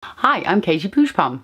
Hi, I'm Katie Poushpom.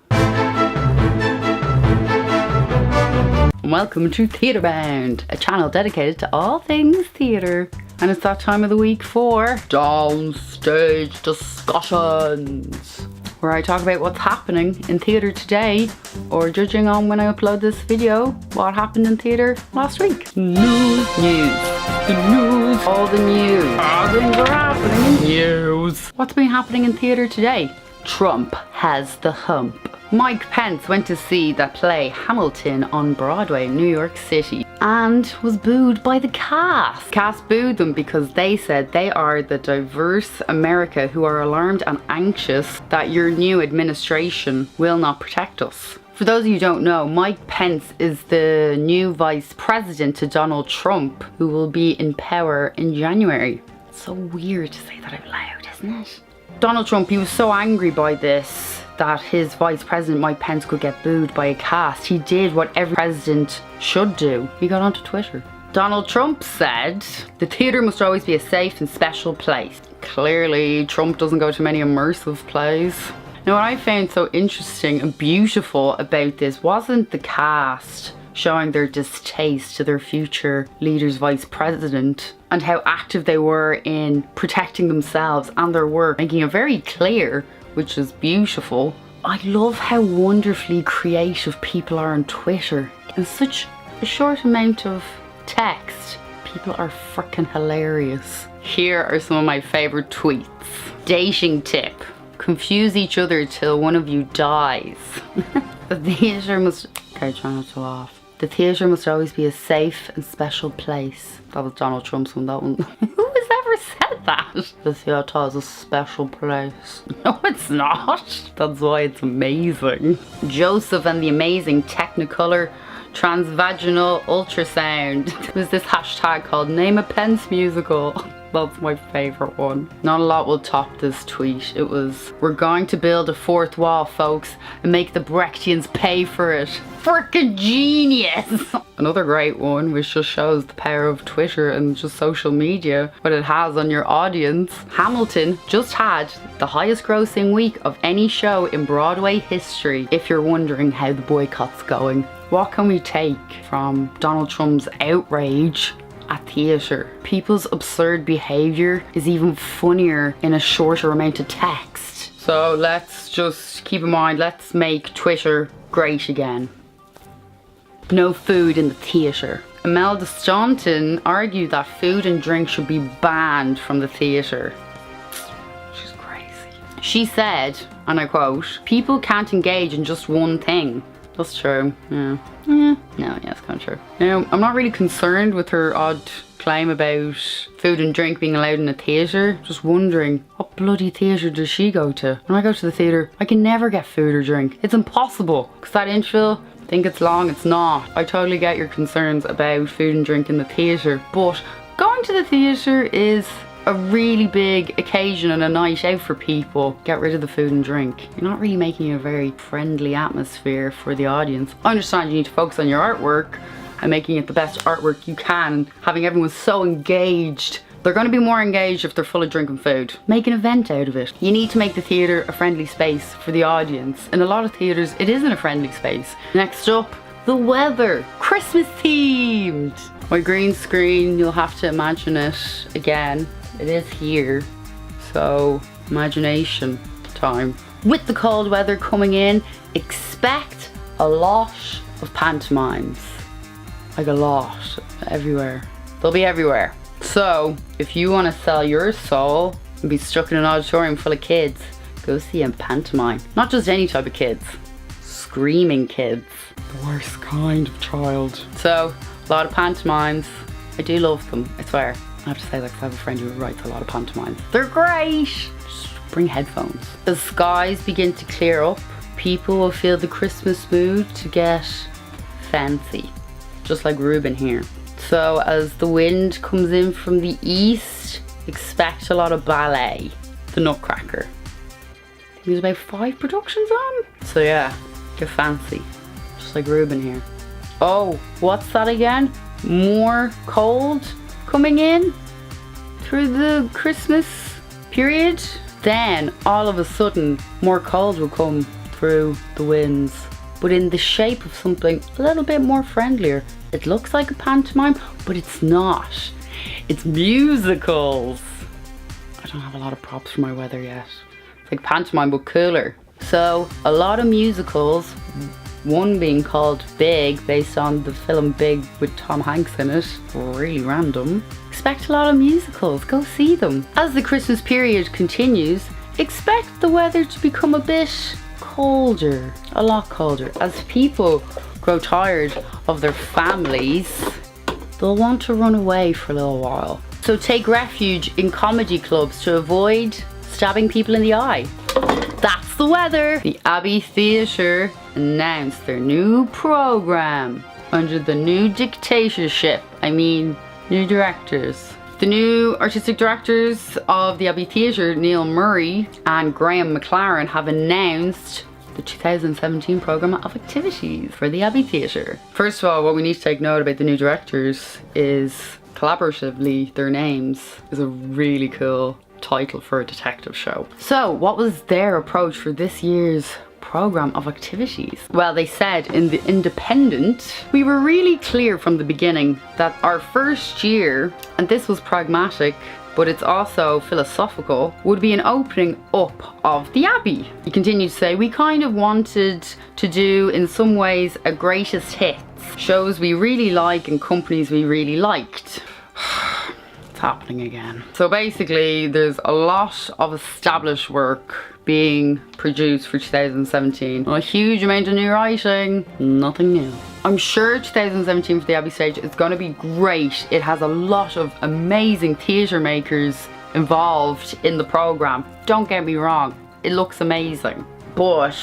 Welcome to TheatreBound, a channel dedicated to all things theatre. And it's that time of the week for Downstage discussions, where I talk about what's happening in theatre today, or judging on when I upload this video, what happened in theatre last week. News. The news. All the news. All things are happening in news. What's been happening in theatre today? Trump has the hump. Mike Pence went to see the play Hamilton on Broadway in New York City and was booed by the cast. Cast booed them because they said they are the diverse America who are alarmed and anxious that your new administration will not protect us. For those of you who don't know, Mike Pence is the new vice president to Donald Trump, who will be in power in January. It's so weird to say that out loud, isn't it? Donald Trump, he was so angry by this that his vice president Mike Pence could get booed by a cast. He did what every president should do. He got onto Twitter. Donald Trump said, "The theatre must always be a safe and special place." Clearly, Trump doesn't go to many immersive plays. Now, what I found so interesting and beautiful about this wasn't the cast showing their distaste to their future leader's vice president and how active they were in protecting themselves and their work, making it very clear, which is beautiful. I love how wonderfully creative people are on Twitter. In such a short amount of text, people are freaking hilarious. Here are some of my favorite tweets. Dating tip: confuse each other till one of you dies. The theatre must... Okay, try not to laugh. The theatre must always be a safe and special place. That was Donald Trump's one, that one. Who has ever said that? The theatre is a special place. No, it's not. That's why it's amazing. Joseph and the amazing Technicolor transvaginal ultrasound. There's this hashtag called Name a Pence Musical. That's my favourite one. Not a lot will top this tweet. It was, "We're going to build a fourth wall, folks, and make the Brechtians pay for it." Frickin' genius! Another great one, which just shows the power of Twitter and just social media, what it has on your audience. Hamilton just had the highest grossing week of any show in Broadway history, if you're wondering how the boycott's going. What can we take from Donald Trump's outrage at theatre? People's absurd behaviour is even funnier in a shorter amount of text. So let's just keep in mind, let's make Twitter great again. No food in the theatre. Imelda Staunton argued that food and drink should be banned from the theatre. She's crazy. She said, and I quote, "People can't engage in just one thing." That's true, yeah. It's kind of true. Now, I'm not really concerned with her odd claim about food and drink being allowed in a theatre. Just wondering, what bloody theatre does she go to? When I go to the theatre, I can never get food or drink. It's impossible, because that interval, I think it's long, it's not. I totally get your concerns about food and drink in the theatre, but going to the theatre is a really big occasion and a night out for people. Get rid of the food and drink. You're not really making a very friendly atmosphere for the audience. I understand you need to focus on your artwork and making it the best artwork you can, and having everyone so engaged. They're going to be more engaged if they're full of drink and food. Make an event out of it. You need to make the theatre a friendly space for the audience. In a lot of theatres, it isn't a friendly space. Next up, the weather. Christmas themed. My green screen, you'll have to imagine it again. It is here, so imagination time. With the cold weather coming in, expect a lot of pantomimes. Like a lot, everywhere. They'll be everywhere. So, if you want to sell your soul and be stuck in an auditorium full of kids, go see a pantomime. Not just any type of kids, screaming kids. The worst kind of child. So, a lot of pantomimes. I do love them, I swear. I have to say, like, I have a friend who writes a lot of pantomimes. They're great! Just bring headphones. As skies begin to clear up, people will feel the Christmas mood to get fancy. Just like Ruben here. So as the wind comes in from the east, expect a lot of ballet. The Nutcracker. I think there's about 5 productions on. So yeah, get fancy. Just like Ruben here. Oh, what's that again? More cold coming in through the Christmas period. then all of a sudden more cold will come through the winds, but in the shape of something a little bit more friendlier. It looks like a pantomime, but it's not. It's musicals. I don't have a lot of props for my weather yet. It's like pantomime but cooler. So a lot of musicals, one being called Big, based on the film Big with Tom Hanks in it. Really random. Expect a lot of musicals, go see them. As the Christmas period continues, expect the weather to become a bit colder, a lot colder. As people grow tired of their families, they'll want to run away for a little while. So take refuge in comedy clubs to avoid stabbing people in the eye. That's the weather. The Abbey Theatre announced their new program under the new dictatorship. New directors. The new artistic directors of the Abbey Theatre, Neil Murray and Graham McLaren, have announced the 2017 programme of activities for the Abbey Theatre. First of all, what we need to take note about the new directors is collaboratively their names is a really cool title for a detective show. So what was their approach for this year's program of activities? Well, they said in The Independent, we were really clear from the beginning that our first year, and this was pragmatic but it's also philosophical, would be an opening up of the Abbey. He continued to say, we kind of wanted to do in some ways a greatest hits, shows we really like and companies we really liked. It's happening again. So basically there's a lot of established work being produced for 2017. A huge amount of new writing, nothing new. I'm sure 2017 for the Abbey Stage is going to be great. It has a lot of amazing theatre makers involved in the programme. Don't get me wrong, it looks amazing. But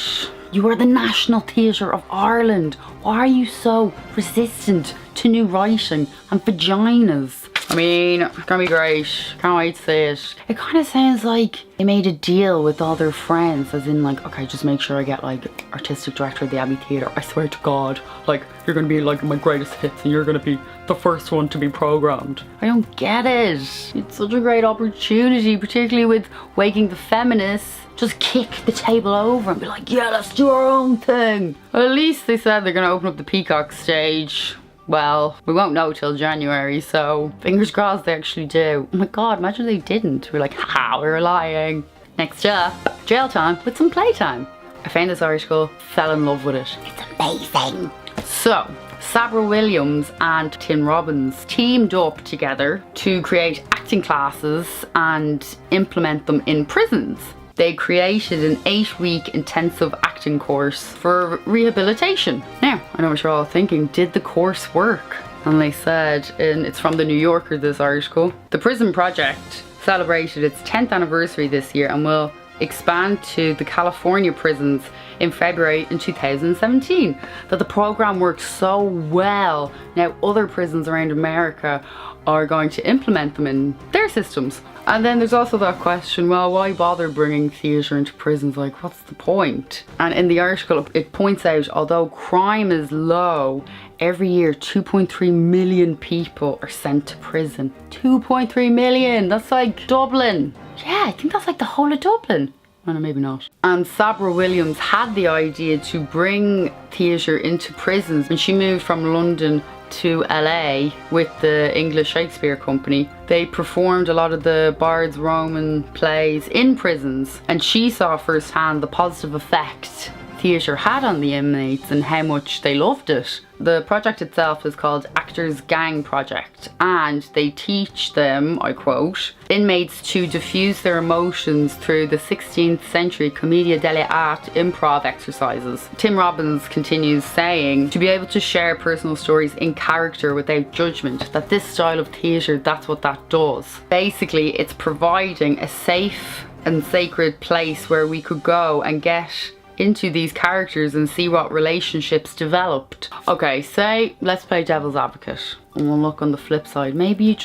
you are the National Theatre of Ireland. Why are you so resistant to new writing and vaginas? I mean, it's gonna be great. Can't wait to see it. It kind of sounds like they made a deal with all their friends, as in like, okay, just make sure I get like artistic director of the Abbey Theatre. I swear to God, like you're gonna be like my greatest hits and you're gonna be the first one to be programmed. I don't get it. It's such a great opportunity, particularly with Waking the Feminists. Just kick the table over and be like, yeah, let's do our own thing. Well, at least they said they're gonna open up the Peacock stage. Well, we won't know till January, so fingers crossed they actually do. Oh my God, imagine they didn't. We're like, haha, we were lying. Next up, jail time with some playtime. I found this article, fell in love with it. It's amazing. So, Sabra Williams and Tim Robbins teamed up together to create acting classes and implement them in prisons. They created an 8-week intensive acting course for rehabilitation. Now, I know what you're all thinking, did the course work? And they said, it's from the New Yorker, this article, the Prison Project celebrated its 10th anniversary this year and will expand to the California prisons in February in 2017. That the program worked so well, now other prisons around America are going to implement them in their systems. And then there's also that question, well, why bother bringing theatre into prisons? Like, what's the point? And in the article, it points out, although crime is low, every year 2.3 million people are sent to prison. 2.3 million, that's like Dublin. Yeah, I think that's like the whole of Dublin. Well, no, maybe not. And Sabra Williams had the idea to bring theatre into prisons when she moved from London to LA with the English Shakespeare Company. They performed a lot of the Bard's Roman plays in prisons, and she saw firsthand the positive effect theatre had on the inmates and how much they loved it. The project itself is called Actors Gang Project, and they teach them, I quote, inmates to diffuse their emotions through the 16th century commedia dell'arte improv exercises. Tim Robbins continues saying, to be able to share personal stories in character without judgment, that this style of theatre, that's what that does. Basically, it's providing a safe and sacred place where we could go and get into these characters and see what relationships developed. Okay, say, let's play devil's advocate. And we'll look on the flip side. Maybe it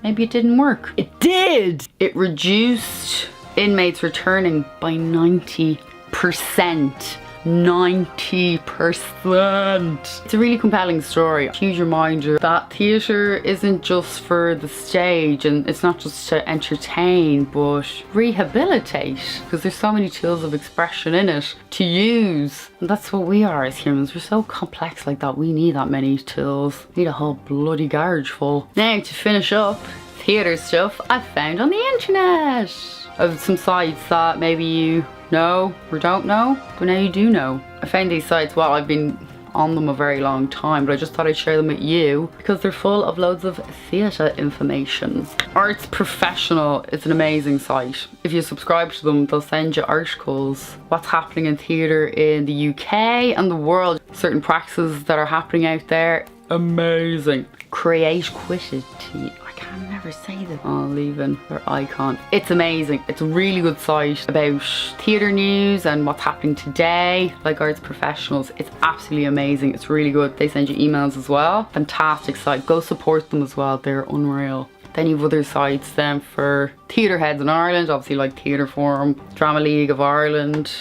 didn't work. It did! It reduced inmates returning by 90%. 90%. It's a really compelling story. Huge reminder that theatre isn't just for the stage, and it's not just to entertain, but rehabilitate, because there's so many tools of expression in it to use. And that's what we are as humans. We're so complex like that. We need that many tools. We need a whole bloody garage full. Now, to finish up theatre stuff I found on the internet of some sites that maybe you know or don't know, but now you do know. I found these sites, well, I've been on them a very long time, but I just thought I'd share them with you because they're full of loads of theatre information. Arts Professional is an amazing site. If you subscribe to them, they'll send you articles, what's happening in theatre in the UK and the world, certain practices that are happening out there. Amazing. Creativity. I can never say that. Oh, leaving their icon. It's amazing. It's a really good site about theatre news and what's happening today, like Arts Professionals. It's absolutely amazing. It's really good. They send you emails as well. Fantastic site. Go support them as well. They're unreal. Then you have other sites then for theatre heads in Ireland, obviously like Theatre Forum, Drama League of Ireland.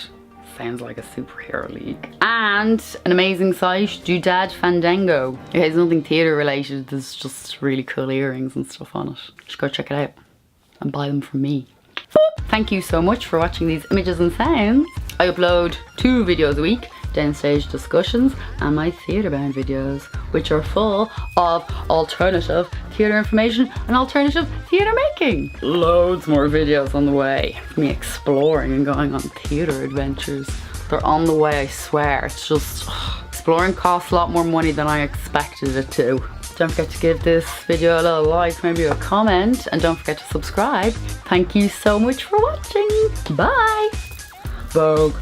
Sounds like a superhero league. And an amazing site, Doodad Fandango. It has nothing theatre related, there's just really cool earrings and stuff on it. Just go check it out and buy them from me. Thank you so much for watching these images and sounds. I upload 2 videos a week, Downstage discussions and my TheatreBound videos, which are full of alternative theatre information and alternative theatre making. Loads more videos on the way. Me exploring and going on theatre adventures. They're on the way, I swear. It's just, exploring costs a lot more money than I expected it to. Don't forget to give this video a little like, maybe a comment, and don't forget to subscribe. Thank you so much for watching. Bye. Bye.